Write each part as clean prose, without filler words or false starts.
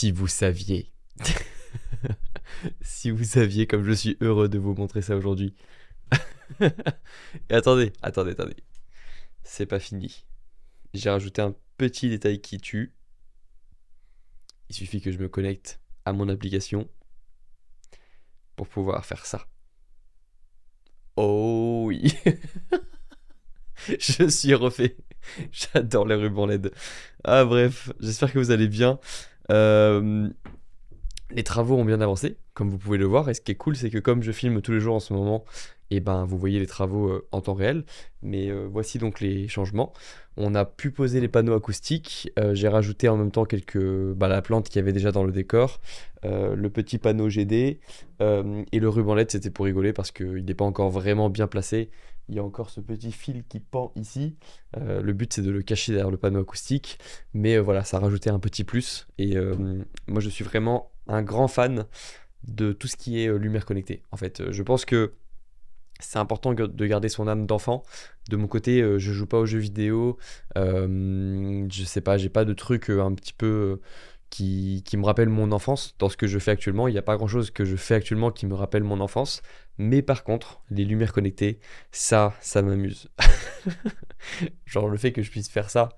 Si vous saviez. Si vous saviez comme je suis heureux de vous montrer ça aujourd'hui. Et attendez. C'est pas fini. J'ai rajouté un petit détail qui tue. Il suffit que je me connecte à mon application pour pouvoir faire ça. Oh oui. Je suis refait. J'adore les rubans LED. Ah bref, j'espère que vous allez bien. Euh, les travaux ont bien avancé, comme vous pouvez le voir. Et ce qui est cool, c'est que comme je filme tous les jours en ce moment, et ben vous voyez les travaux en temps réel. Mais voici donc les changements. On a pu poser les panneaux acoustiques. J'ai rajouté en même temps la plante qu'il y avait déjà dans le décor, le petit panneau GD et le ruban LED. C'était pour rigoler parce qu'il n'est pas encore vraiment bien placé. Il y a encore ce petit fil qui pend ici. Le but c'est de le cacher derrière le panneau acoustique. Mais voilà, ça a rajouté un petit plus. Et moi je suis vraiment un grand fan de tout ce qui est lumière connectée. En fait, je pense que c'est important de garder son âme d'enfant. De mon côté, je joue pas aux jeux vidéo. Je sais pas, j'ai pas de trucs un petit peu qui me rappellent mon enfance dans ce que je fais actuellement. Il n'y a pas grand chose que je fais actuellement qui me rappelle mon enfance. Mais par contre, les lumières connectées, ça m'amuse. Genre le fait que je puisse faire ça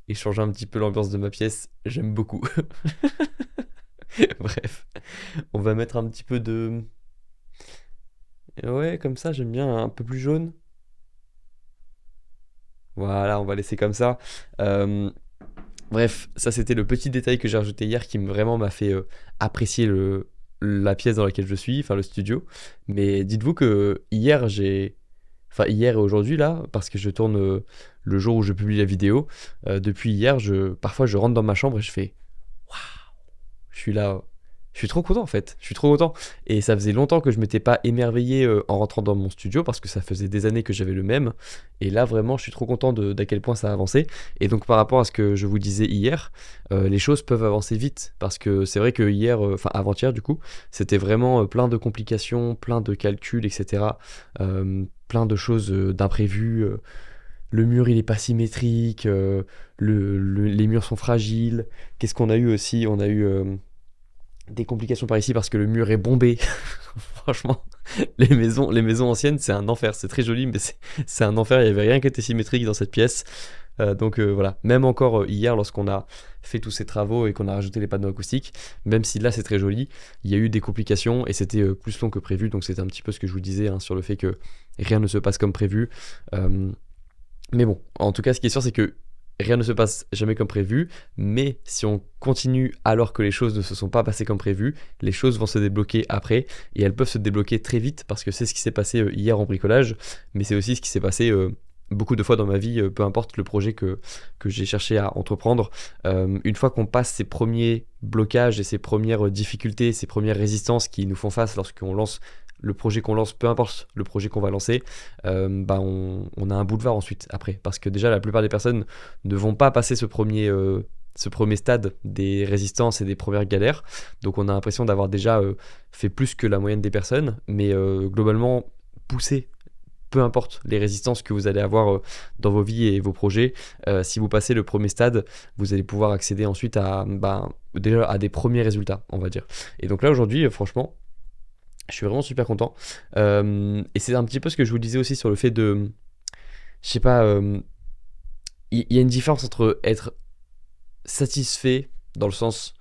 et changer un petit peu l'ambiance de ma pièce, j'aime beaucoup. Bref, on va mettre un petit peu de... Ouais, comme ça, j'aime bien un peu plus jaune. Voilà, on va laisser comme ça. Euh, Bref, ça c'était le petit détail que j'ai rajouté hier qui vraiment m'a fait apprécier la pièce dans laquelle je suis, enfin le studio. Mais dites-vous que Enfin hier et aujourd'hui là, parce que je tourne le jour où je publie la vidéo, depuis hier, parfois je rentre dans ma chambre et je fais... Je suis là, je suis trop content en fait, je suis trop content. Et ça faisait longtemps que je m'étais pas émerveillé en rentrant dans mon studio parce que ça faisait des années que j'avais le même. Et là vraiment, je suis trop content d'à quel point ça a avancé. Et donc par rapport à ce que je vous disais hier, les choses peuvent avancer vite parce que c'est vrai que hier, enfin avant-hier du coup, c'était vraiment plein de complications, plein de calculs, etc. Plein de choses d'imprévus. Le mur il est pas symétrique, les murs sont fragiles. Qu'est-ce qu'on a eu aussi? On a eu des complications par ici parce que le mur est bombé. Franchement, les maisons anciennes, c'est un enfer. C'est très joli, mais c'est un enfer. Il n'y avait rien qui était symétrique dans cette pièce. Donc voilà, même encore hier, lorsqu'on a fait tous ces travaux et qu'on a rajouté les panneaux acoustiques, même si là c'est très joli, il y a eu des complications et c'était plus long que prévu. Donc c'était un petit peu ce que je vous disais hein, sur le fait que rien ne se passe comme prévu. Euh, mais bon, en tout cas, ce qui est sûr, c'est que rien ne se passe jamais comme prévu, mais si on continue alors que les choses ne se sont pas passées comme prévu, les choses vont se débloquer après, et elles peuvent se débloquer très vite, parce que c'est ce qui s'est passé hier en bricolage, mais c'est aussi ce qui s'est passé beaucoup de fois dans ma vie, peu importe le projet que j'ai cherché à entreprendre. Une fois qu'on passe ces premiers blocages et ces premières difficultés, ces premières résistances qui nous font face lorsqu'on lance le projet qu'on lance, peu importe le projet qu'on va lancer, on a un boulevard ensuite, après. Parce que déjà, la plupart des personnes ne vont pas passer ce premier stade des résistances et des premières galères. Donc on a l'impression d'avoir déjà fait plus que la moyenne des personnes. Mais globalement, pousser, peu importe les résistances que vous allez avoir dans vos vies et vos projets, si vous passez le premier stade, vous allez pouvoir accéder ensuite déjà à des premiers résultats, on va dire. Et donc là, aujourd'hui, franchement, je suis vraiment super content. Et c'est un petit peu ce que je vous disais aussi sur le fait de... Je sais pas, il y a une différence entre être satisfait, dans le sens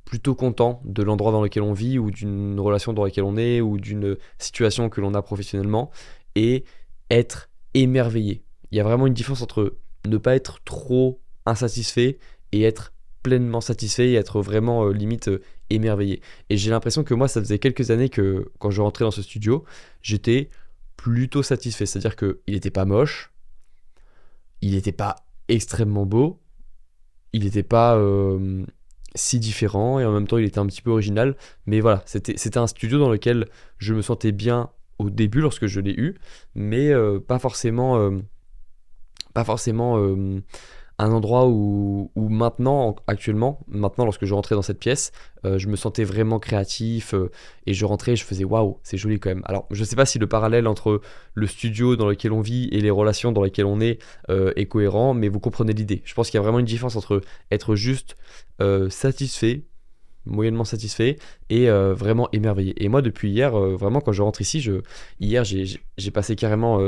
plutôt content de l'endroit dans lequel on vit, ou d'une relation dans laquelle on est, ou d'une situation que l'on a professionnellement, et être émerveillé. Il y a vraiment une différence entre ne pas être trop insatisfait et être pleinement satisfait et être vraiment limite émerveillé. Et j'ai l'impression que moi, ça faisait quelques années que quand je rentrais dans ce studio, j'étais plutôt satisfait. C'est-à-dire qu'il n'était pas moche, il n'était pas extrêmement beau, il n'était pas si différent et en même temps il était un petit peu original. Mais voilà, c'était un studio dans lequel je me sentais bien au début lorsque je l'ai eu, mais pas forcément un endroit où maintenant, actuellement, maintenant lorsque je rentrais dans cette pièce, je me sentais vraiment créatif et je rentrais, je faisais waouh, c'est joli quand même. Alors je sais pas si le parallèle entre le studio dans lequel on vit et les relations dans lesquelles on est cohérent, mais vous comprenez l'idée. Je pense qu'il y a vraiment une différence entre être juste satisfait moyennement satisfait et vraiment émerveillé. Et moi, depuis hier, vraiment, quand je rentre ici, hier, j'ai passé carrément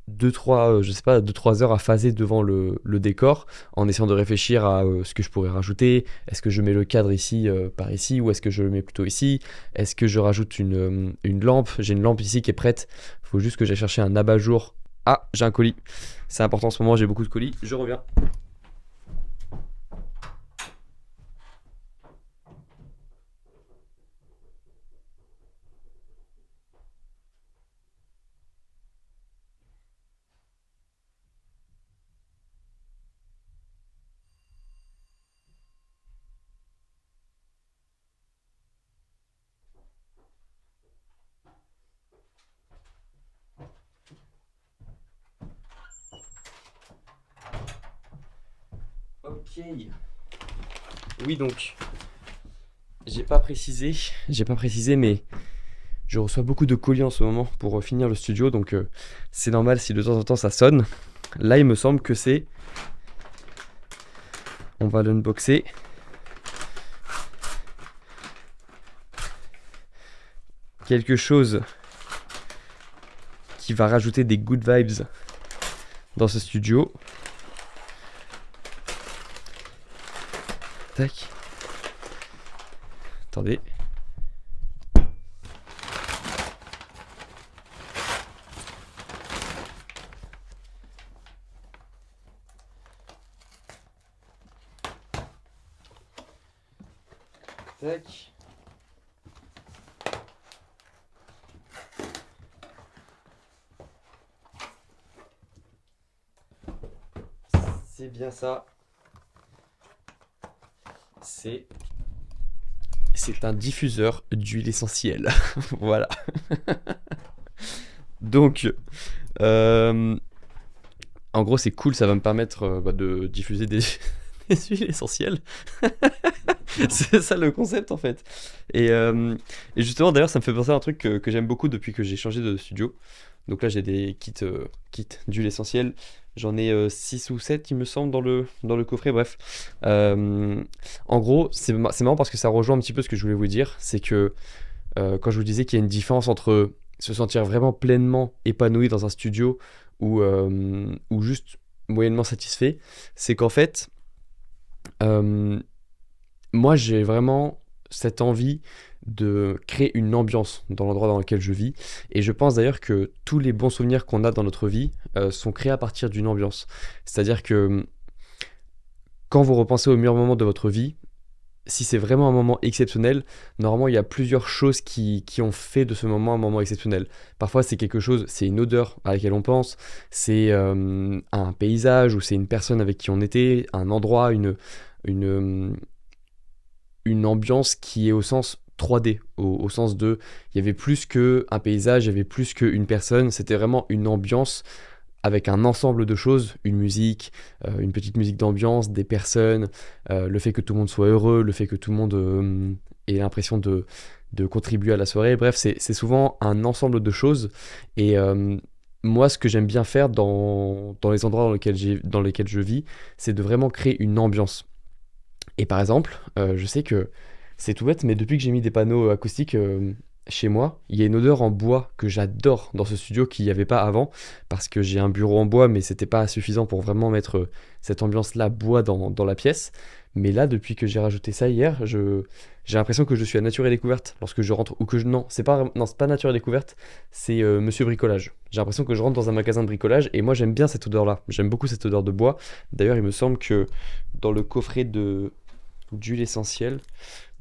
2-3 je sais pas, 2-3 heures à phaser devant le décor en essayant de réfléchir à ce que je pourrais rajouter. Est-ce que je mets le cadre ici, par ici, ou est-ce que je le mets plutôt ici? Est-ce que je rajoute une lampe? J'ai une lampe ici qui est prête. Faut juste que j'aille chercher un abat-jour. Ah, j'ai un colis. C'est important en ce moment, j'ai beaucoup de colis. Je reviens. Ok. Oui, donc, j'ai pas précisé, mais je reçois beaucoup de colis en ce moment pour finir le studio, donc c'est normal si de temps en temps ça sonne. Là, il me semble que c'est, on va l'unboxer. Quelque chose qui va rajouter des good vibes dans ce studio. Tac. Attendez. Tac. C'est bien ça. C'est un diffuseur d'huile essentielle. Voilà. Donc, euh, en gros, c'est cool, ça va me permettre de diffuser des huiles essentielles. C'est ça le concept en fait. Et justement, d'ailleurs, ça me fait penser à un truc que j'aime beaucoup depuis que j'ai changé de studio. Donc là, j'ai des kits d'huile essentielle. J'en ai 6 ou 7, il me semble, dans le coffret. Bref. Euh, En gros, c'est marrant parce que ça rejoint un petit peu ce que je voulais vous dire. C'est que quand je vous disais qu'il y a une différence entre se sentir vraiment pleinement épanoui dans un studio ou juste moyennement satisfait, c'est qu'en fait, euh, moi, j'ai vraiment cette envie de créer une ambiance dans l'endroit dans lequel je vis. Et je pense d'ailleurs que tous les bons souvenirs qu'on a dans notre vie sont créés à partir d'une ambiance. C'est-à-dire que quand vous repensez aux meilleurs moments de votre vie, si c'est vraiment un moment exceptionnel, normalement il y a plusieurs choses qui ont fait de ce moment un moment exceptionnel. Parfois c'est quelque chose, c'est une odeur à laquelle on pense, c'est un paysage ou c'est une personne avec qui on était, un endroit, une, une ambiance qui est au sens 3D, au sens de, il y avait plus qu'un paysage, il y avait plus qu'une personne, c'était vraiment une ambiance avec un ensemble de choses, une musique, une petite musique d'ambiance, des personnes, le fait que tout le monde soit heureux, le fait que tout le monde ait l'impression de contribuer à la soirée, bref, c'est souvent un ensemble de choses, et moi ce que j'aime bien faire dans les endroits dans lesquels je vis, c'est de vraiment créer une ambiance. Et par exemple, je sais que c'est tout bête, mais depuis que j'ai mis des panneaux acoustiques chez moi, il y a une odeur en bois que j'adore dans ce studio qu'il n'y avait pas avant, parce que j'ai un bureau en bois, mais c'était pas suffisant pour vraiment mettre cette ambiance-là bois dans la pièce. Mais là, depuis que j'ai rajouté ça hier, j'ai l'impression que je suis à nature et découverte lorsque je rentre, ou que je... Non, c'est pas nature et découverte, c'est Monsieur Bricolage. J'ai l'impression que je rentre dans un magasin de bricolage, et moi j'aime bien cette odeur-là. J'aime beaucoup cette odeur de bois. D'ailleurs, il me semble que dans le coffret d'huile essentielle,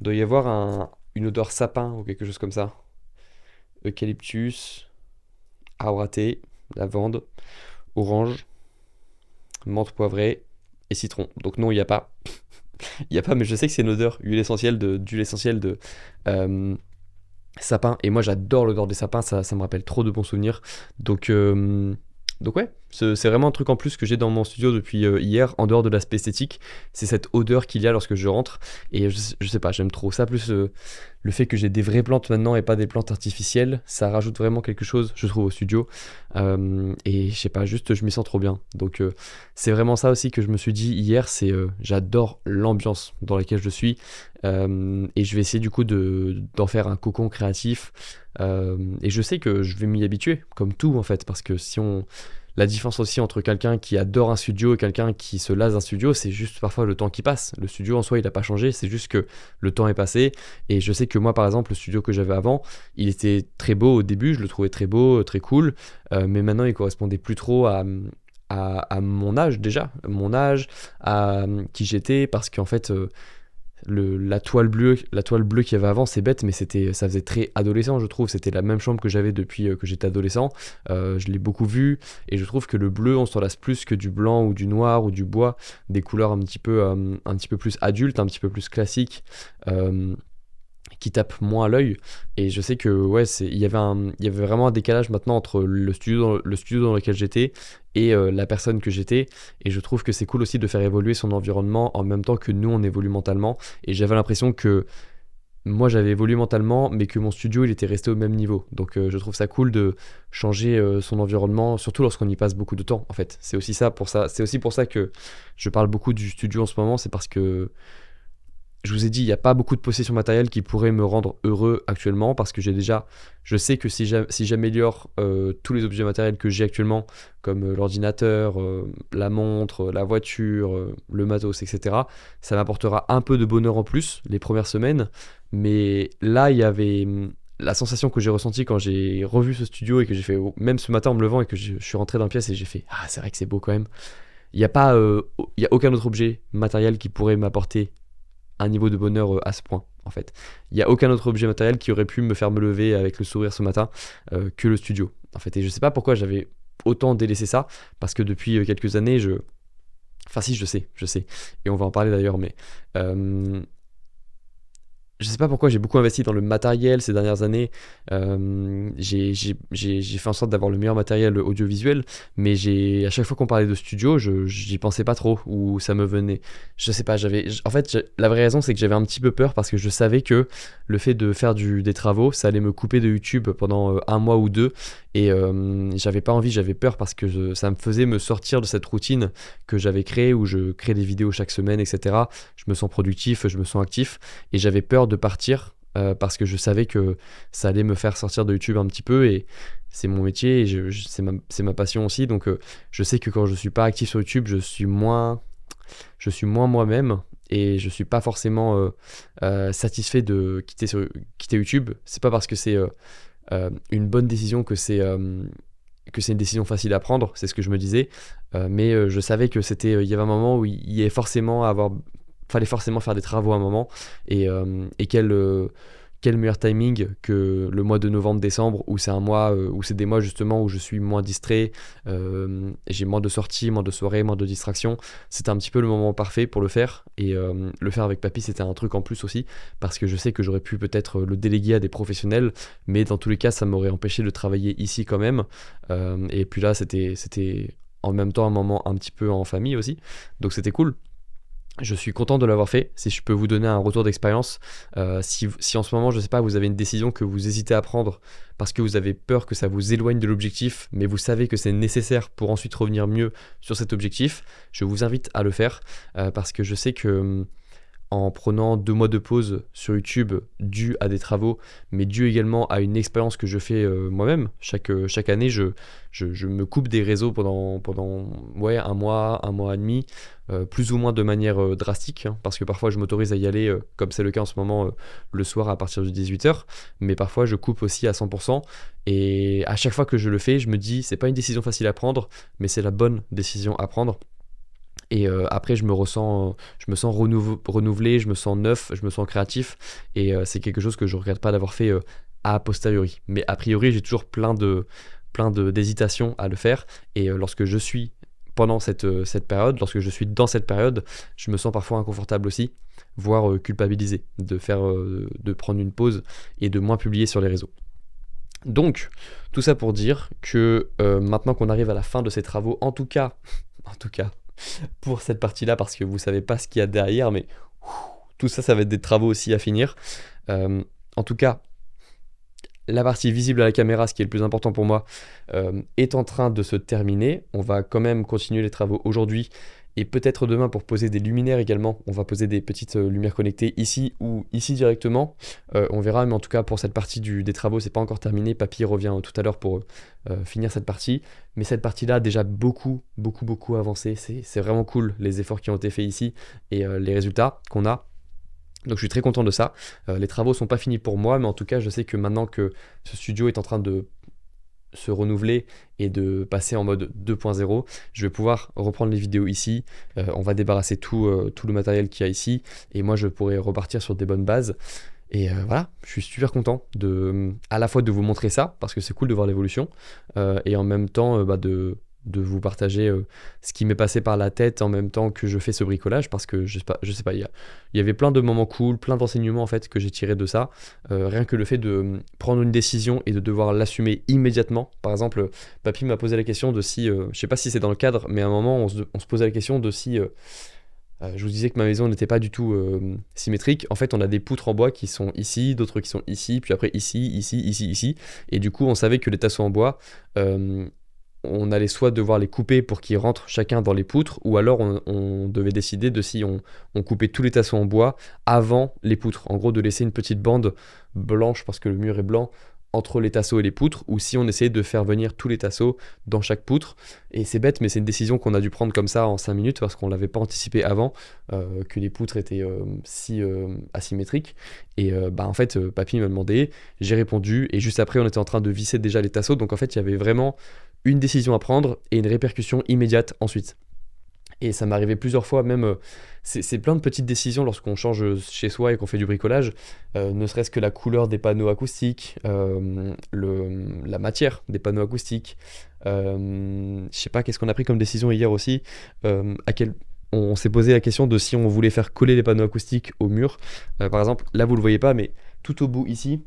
doit y avoir une odeur sapin ou quelque chose comme ça. Eucalyptus, arbre à thé, lavande, orange, menthe poivrée et citron. Donc non, il n'y a pas. Il n'y a pas, mais je sais que c'est une odeur d'huile essentielle de euh, sapin. Et moi, j'adore l'odeur des sapins, ça me rappelle trop de bons souvenirs. Donc, donc ouais, C'est vraiment un truc en plus que j'ai dans mon studio depuis hier, en dehors de l'aspect esthétique. C'est cette odeur qu'il y a lorsque je rentre. Et je sais pas, j'aime trop ça. Plus le fait que j'ai des vraies plantes maintenant et pas des plantes artificielles, ça rajoute vraiment quelque chose, je trouve, au studio. Et je sais pas, juste je m'y sens trop bien. Donc c'est vraiment ça aussi que je me suis dit hier, c'est j'adore l'ambiance dans laquelle je suis. Et je vais essayer du coup d'en faire un cocon créatif. Et je sais que je vais m'y habituer, comme tout en fait, parce que si on... La différence aussi entre quelqu'un qui adore un studio et quelqu'un qui se lasse d'un studio, c'est juste parfois le temps qui passe. Le studio en soi, il n'a pas changé, c'est juste que le temps est passé. Et je sais que moi, par exemple, le studio que j'avais avant, il était très beau au début, je le trouvais très beau, très cool. Mais maintenant, il correspondait plus trop à mon âge déjà, mon âge, à qui j'étais, parce qu'en fait, la toile bleue qu'il y avait avant, c'est bête, mais ça faisait très adolescent, je trouve. C'était la même chambre que j'avais depuis que j'étais adolescent. Je l'ai beaucoup vu, et je trouve que le bleu, on s'en lasse plus que du blanc ou du noir ou du bois, des couleurs un petit peu plus adultes, un petit peu plus classiques. Qui tape moins à l'œil. Et je sais que ouais, il y avait vraiment un décalage maintenant entre le studio dans lequel j'étais et la personne que j'étais. Et je trouve que c'est cool aussi de faire évoluer son environnement en même temps que nous on évolue mentalement. Et j'avais l'impression que moi j'avais évolué mentalement, mais que mon studio il était resté au même niveau. Donc je trouve ça cool de changer son environnement, surtout lorsqu'on y passe beaucoup de temps. En fait, c'est aussi pour ça que je parle beaucoup du studio en ce moment. C'est parce que je vous ai dit, il n'y a pas beaucoup de possessions matérielles qui pourraient me rendre heureux actuellement, parce que je sais que si j'améliore tous les objets matériels que j'ai actuellement, comme l'ordinateur, la montre, la voiture, le matos, etc., ça m'apportera un peu de bonheur en plus les premières semaines. Mais là, il y avait la sensation que j'ai ressentie quand j'ai revu ce studio et que j'ai fait, même ce matin en me levant et que je suis rentré dans la pièce et j'ai fait, ah, c'est vrai que c'est beau quand même. Il n'y a pas, il y a aucun autre objet matériel qui pourrait m'apporter un niveau de bonheur à ce point, en fait. Il n'y a aucun autre objet matériel qui aurait pu me faire me lever avec le sourire ce matin que le studio, en fait. Et je sais pas pourquoi j'avais autant délaissé ça, parce que depuis quelques années, Enfin si, je sais. Et on va en parler d'ailleurs, mais... Je sais pas pourquoi j'ai beaucoup investi dans le matériel ces dernières années. J'ai fait en sorte d'avoir le meilleur matériel audiovisuel, mais à chaque fois qu'on parlait de studio, j'y pensais pas trop, ou ça me venait. Je sais pas, en fait, la vraie raison, c'est que j'avais un petit peu peur parce que je savais que le fait de faire des travaux, ça allait me couper de YouTube pendant un mois ou deux, et j'avais pas envie, j'avais peur parce que ça me faisait me sortir de cette routine que j'avais créée où je crée des vidéos chaque semaine, etc. Je me sens productif, je me sens actif. Et j'avais peur de partir parce que je savais que ça allait me faire sortir de YouTube un petit peu, et c'est mon métier et c'est ma passion aussi. Donc je sais que quand je suis pas actif sur YouTube, je suis moins moi-même, et je suis pas forcément satisfait de quitter YouTube. C'est pas parce que c'est une bonne décision que c'est une décision facile à prendre, c'est ce que je me disais, mais je savais que il y avait un moment où il y avait fallait forcément faire des travaux à un moment, et quel meilleur timing que le mois de novembre-décembre, où c'est des mois justement où je suis moins distrait, et j'ai moins de sorties, moins de soirées, moins de distractions. C'était un petit peu le moment parfait pour le faire, et le faire avec papy, c'était un truc en plus aussi, parce que je sais que j'aurais pu peut-être le déléguer à des professionnels, mais dans tous les cas ça m'aurait empêché de travailler ici quand même, et puis là c'était en même temps un moment un petit peu en famille aussi, donc c'était cool. Je suis content de l'avoir fait. Si je peux vous donner un retour d'expérience, si en ce moment, je sais pas, vous avez une décision que vous hésitez à prendre parce que vous avez peur que ça vous éloigne de l'objectif, mais vous savez que c'est nécessaire pour ensuite revenir mieux sur cet objectif, je vous invite à le faire, parce que je sais que en prenant 2 mois de pause sur YouTube dû à des travaux, mais dû également à une expérience que je fais moi-même. Chaque année, je me coupe des réseaux pendant ouais, un mois et demi, plus ou moins de manière drastique, hein, parce que parfois je m'autorise à y aller, comme c'est le cas en ce moment, le soir à partir de 18h, mais parfois je coupe aussi à 100%, et à chaque fois que je le fais, je me dis, c'est pas une décision facile à prendre, mais c'est la bonne décision à prendre. Et après, je me sens renouvelé, je me sens neuf, je me sens créatif. Et c'est quelque chose que je ne regrette pas d'avoir fait a posteriori. Mais a priori, j'ai toujours d'hésitations à le faire. Et lorsque je suis pendant cette période, lorsque je suis dans cette période, je me sens parfois inconfortable aussi, voire culpabilisé de prendre une pause et de moins publier sur les réseaux. Donc, tout ça pour dire que maintenant qu'on arrive à la fin de ces travaux, en tout cas, en tout cas, pour cette partie-là, parce que vous savez pas ce qu'il y a derrière, mais tout ça, ça va être des travaux aussi à finir. En tout cas, la partie visible à la caméra, ce qui est le plus important pour moi, est en train de se terminer. On va quand même continuer les travaux aujourd'hui et peut-être demain pour poser des luminaires également. On va poser des petites lumières connectées ici ou ici directement. On verra, mais en tout cas pour cette partie des travaux, c'est pas encore terminé. Papy revient tout à l'heure pour finir cette partie. Mais cette partie-là a déjà beaucoup avancé. C'est vraiment cool les efforts qui ont été faits ici et les résultats qu'on a. Donc je suis très content de ça. Les travaux sont pas finis pour moi, mais en tout cas je sais que maintenant que ce studio est en train de se renouveler et de passer en mode 2.0, je vais pouvoir reprendre les vidéos ici. On va débarrasser tout le matériel qu'il y a ici et moi je pourrai repartir sur des bonnes bases. Et voilà, je suis super content à la fois de vous montrer ça, parce que c'est cool de voir l'évolution, et en même temps de vous partager ce qui m'est passé par la tête en même temps que je fais ce bricolage, parce que je sais pas, il y avait plein de moments cool, plein d'enseignements en fait que j'ai tiré de ça. Rien que le fait de prendre une décision et de devoir l'assumer immédiatement. Par exemple, Papy m'a posé la question de si, je sais pas si c'est dans le cadre, mais à un moment on se posait la question de si je vous disais que ma maison n'était pas du tout symétrique. En fait, on a des poutres en bois qui sont ici, d'autres qui sont ici, puis après ici. Et du coup, on savait que les tasseaux en bois, on allait soit devoir les couper pour qu'ils rentrent chacun dans les poutres, ou alors on devait décider de si on coupait tous les tasseaux en bois avant les poutres. En gros, de laisser une petite bande blanche, parce que le mur est blanc, entre les tasseaux et les poutres, ou si on essayait de faire venir tous les tasseaux dans chaque poutre. Et c'est bête, mais c'est une décision qu'on a dû prendre comme ça en 5 minutes, parce qu'on ne l'avait pas anticipé avant, que les poutres étaient si asymétriques. Et en fait, Papy m'a demandé, j'ai répondu, et juste après, on était en train de visser déjà les tasseaux. Donc en fait, il y avait vraiment une décision à prendre et une répercussion immédiate ensuite. Et ça m'est arrivé plusieurs fois, même, c'est plein de petites décisions lorsqu'on change chez soi et qu'on fait du bricolage, ne serait-ce que la couleur des panneaux acoustiques, la matière des panneaux acoustiques, je sais pas, qu'est-ce qu'on a pris comme décision hier aussi, on s'est posé la question de si on voulait faire coller les panneaux acoustiques au mur. Par exemple, là vous le voyez pas, mais tout au bout ici,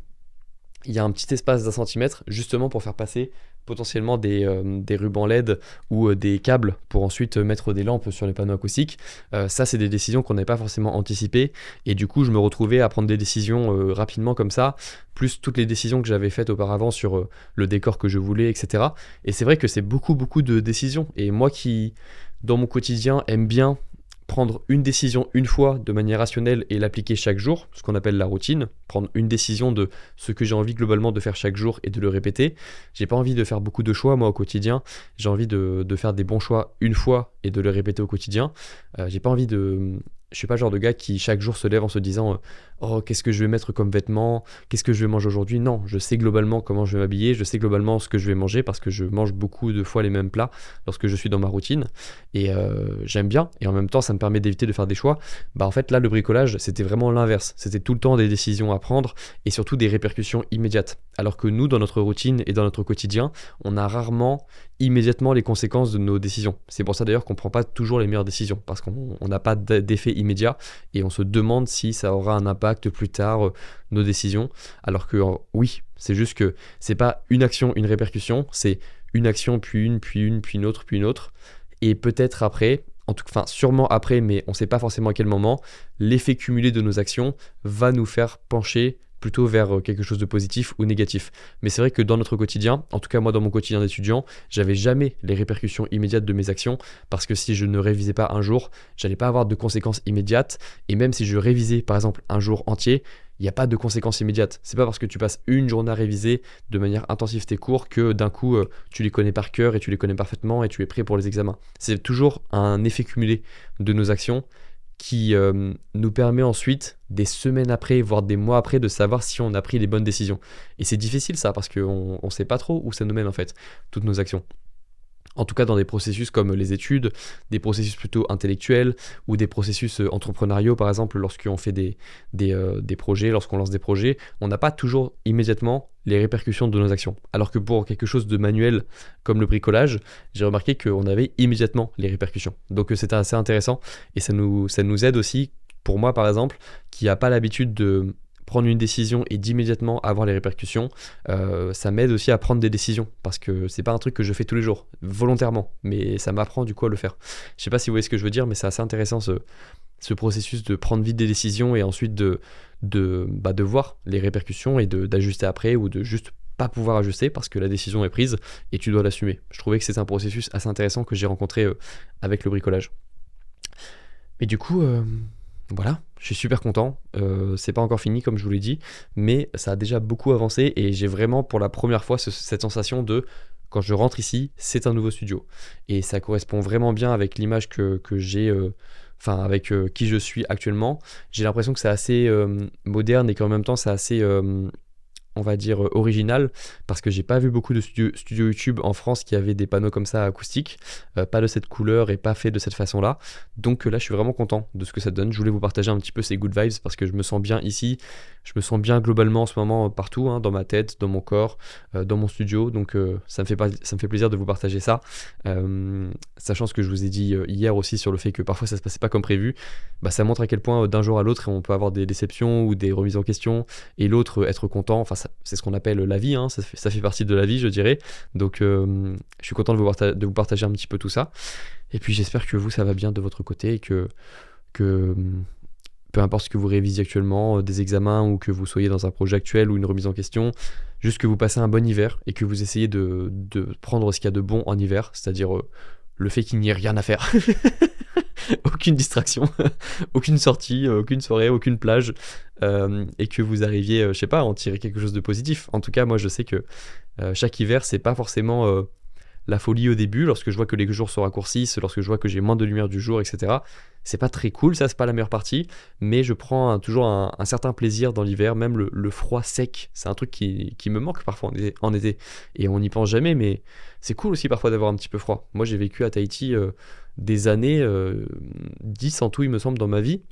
il y a un petit espace d'1 centimètre justement pour faire passer potentiellement des rubans LED ou des câbles pour ensuite mettre des lampes sur les panneaux acoustiques. Ça, c'est des décisions qu'on n'avait pas forcément anticipées, et du coup je me retrouvais à prendre des décisions rapidement comme ça, plus toutes les décisions que j'avais faites auparavant sur le décor que je voulais, etc. Et c'est vrai que c'est beaucoup de décisions, et moi qui dans mon quotidien aime bien prendre une décision une fois de manière rationnelle et l'appliquer chaque jour, ce qu'on appelle la routine, prendre une décision de ce que j'ai envie globalement de faire chaque jour et de le répéter. J'ai pas envie de faire beaucoup de choix moi au quotidien, j'ai envie de faire des bons choix une fois et de le répéter au quotidien. J'ai pas envie je suis pas le genre de gars qui chaque jour se lève en se disant oh, qu'est-ce que je vais mettre comme vêtements, qu'est-ce que je vais manger aujourd'hui. Non, je sais globalement comment je vais m'habiller, je sais globalement ce que je vais manger, parce que je mange beaucoup de fois les mêmes plats lorsque je suis dans ma routine, et j'aime bien, et en même temps ça me permet d'éviter de faire des choix. En fait là, le bricolage, c'était vraiment l'inverse, c'était tout le temps des décisions à prendre et surtout des répercussions immédiates, alors que nous, dans notre routine et dans notre quotidien, on a rarement immédiatement les conséquences de nos décisions. C'est pour ça d'ailleurs qu'on prend pas toujours les meilleures décisions, parce qu'on n'a pas d'effet immédiat et on se demande si ça aura un impact plus tard, nos décisions. Alors que oui, c'est juste que c'est pas une action, une répercussion, c'est une action, puis une autre, et peut-être après, sûrement après, mais on sait pas forcément à quel moment, l'effet cumulé de nos actions va nous faire pencher plutôt vers quelque chose de positif ou négatif. Mais c'est vrai que dans notre quotidien, en tout cas moi dans mon quotidien d'étudiant, j'avais jamais les répercussions immédiates de mes actions, parce que si je ne révisais pas un jour, j'allais pas avoir de conséquences immédiates, et même si je révisais par exemple un jour entier, il n'y a pas de conséquences immédiates. C'est pas parce que tu passes une journée à réviser de manière intensive tes cours que d'un coup tu les connais par cœur et tu les connais parfaitement et tu es prêt pour les examens. C'est toujours un effet cumulé de nos actions qui nous permet ensuite, des semaines après, voire des mois après, de savoir si on a pris les bonnes décisions. Et c'est difficile ça, parce qu'on ne sait pas trop où ça nous mène en fait, toutes nos actions. En tout cas dans des processus comme les études, des processus plutôt intellectuels, ou des processus entrepreneuriaux par exemple, lorsqu'on fait des projets, lorsqu'on lance des projets, on n'a pas toujours immédiatement les répercussions de nos actions. Alors que pour quelque chose de manuel comme le bricolage, j'ai remarqué qu'on avait immédiatement les répercussions. Donc c'était assez intéressant, et ça nous aide aussi, pour moi par exemple, qui n'a pas l'habitude de prendre une décision et d'immédiatement avoir les répercussions, ça m'aide aussi à prendre des décisions, parce que c'est pas un truc que je fais tous les jours, volontairement, mais ça m'apprend du coup à le faire. Je sais pas si vous voyez ce que je veux dire, mais c'est assez intéressant ce processus de prendre vite des décisions et ensuite de voir les répercussions et d'ajuster après, ou de juste pas pouvoir ajuster parce que la décision est prise et tu dois l'assumer. Je trouvais que c'est un processus assez intéressant que j'ai rencontré avec le bricolage. Mais du coup, voilà, je suis super content. C'est pas encore fini comme je vous l'ai dit, mais ça a déjà beaucoup avancé et j'ai vraiment pour la première fois cette sensation de quand je rentre ici, c'est un nouveau studio. Et ça correspond vraiment bien avec l'image que j'ai, enfin avec qui je suis actuellement. J'ai l'impression que c'est assez moderne et qu'en même temps c'est assez on va dire original, parce que j'ai pas vu beaucoup de studios YouTube en France qui avaient des panneaux comme ça acoustiques, pas de cette couleur et pas fait de cette façon là. Donc là je suis vraiment content de ce que ça donne. Je voulais vous partager un petit peu ces good vibes parce que je me sens bien ici, je me sens bien globalement en ce moment partout, hein, dans ma tête, dans mon corps, dans mon studio. Donc ça me fait plaisir de vous partager ça, sachant ce que je vous ai dit hier aussi sur le fait que parfois ça se passait pas comme prévu. Bah, ça montre à quel point d'un jour à l'autre on peut avoir des déceptions ou des remises en question, et l'autre être content. Enfin c'est ce qu'on appelle la vie, hein, ça fait partie de la vie, je dirais. Donc je suis content de vous partager un petit peu tout ça. Et puis j'espère que vous, ça va bien de votre côté, et que peu importe ce que vous révisez actuellement, des examens, ou que vous soyez dans un projet actuel ou une remise en question, juste que vous passez un bon hiver et que vous essayez de prendre ce qu'il y a de bon en hiver, c'est-à-dire le fait qu'il n'y ait rien à faire. Aucune distraction, aucune sortie, aucune soirée, aucune plage, et que vous arriviez, je sais pas, à en tirer quelque chose de positif. En tout cas, moi je sais que chaque hiver, c'est pas forcément la folie au début, lorsque je vois que les jours se raccourcissent, lorsque je vois que j'ai moins de lumière du jour, etc. C'est pas très cool, ça c'est pas la meilleure partie, mais je prends toujours un certain plaisir dans l'hiver, même le froid sec, c'est un truc qui me manque parfois en été, et on n'y pense jamais, mais c'est cool aussi parfois d'avoir un petit peu froid. Moi j'ai vécu à Tahiti des années, 10 en tout il me semble dans ma vie.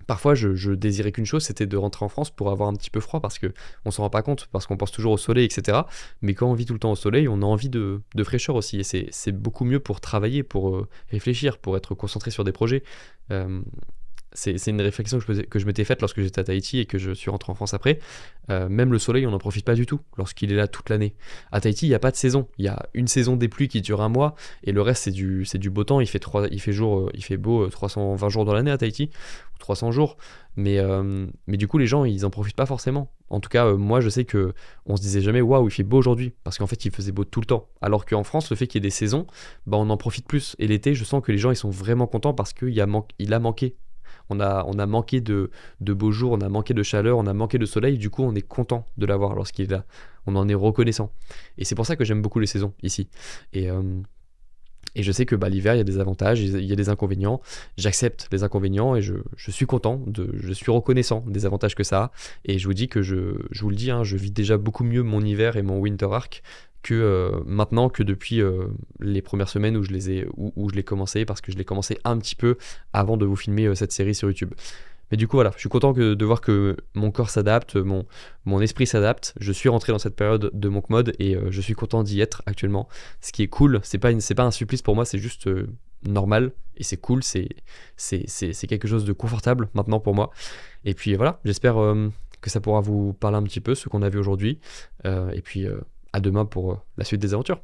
Parfois, je désirais qu'une chose, c'était de rentrer en France pour avoir un petit peu froid, parce que on s'en rend pas compte, parce qu'on pense toujours au soleil, etc. Mais quand on vit tout le temps au soleil, on a envie de fraîcheur aussi, et c'est beaucoup mieux pour travailler, pour réfléchir, pour être concentré sur des projets. Euh, c'est une réflexion que je m'étais faite lorsque j'étais à Tahiti et que je suis rentré en France après. Même le soleil, on n'en profite pas du tout lorsqu'il est là toute l'année. À Tahiti, il n'y a pas de saison. Il y a une saison des pluies qui dure un mois, et le reste, c'est du beau temps. Il fait beau 320 jours dans l'année à Tahiti, ou 300 jours. Mais du coup, les gens, ils en profitent pas forcément. En tout cas, moi, je sais que on se disait jamais waouh, il fait beau aujourd'hui, parce qu'en fait, il faisait beau tout le temps. Alors qu'en France, le fait qu'il y ait des saisons, bah, on en profite plus. Et l'été, je sens que les gens, ils sont vraiment contents parce qu'il a manqué. On a manqué de beaux jours, on a manqué de chaleur, on a manqué de soleil. Du coup, on est content de l'avoir lorsqu'il est là. On en est reconnaissant. Et c'est pour ça que j'aime beaucoup les saisons ici. Et, et je sais que l'hiver, il y a des avantages, il y a des inconvénients. J'accepte les inconvénients, et je suis content, je suis reconnaissant des avantages que ça a. Et je vous dis que je vous le dis, hein, je vis déjà beaucoup mieux mon hiver et mon winter arc que maintenant, que depuis les premières semaines où où je l'ai commencé, parce que je l'ai commencé un petit peu avant de vous filmer cette série sur YouTube. Mais du coup voilà, je suis content de voir que mon corps s'adapte, mon esprit s'adapte. Je suis rentré dans cette période de monk mode, et je suis content d'y être actuellement. Ce qui est cool, c'est pas un supplice pour moi, c'est juste normal, et c'est cool, c'est quelque chose de confortable maintenant pour moi. Et puis voilà, j'espère que ça pourra vous parler un petit peu, ce qu'on a vu aujourd'hui. Et puis à demain pour la suite des aventures.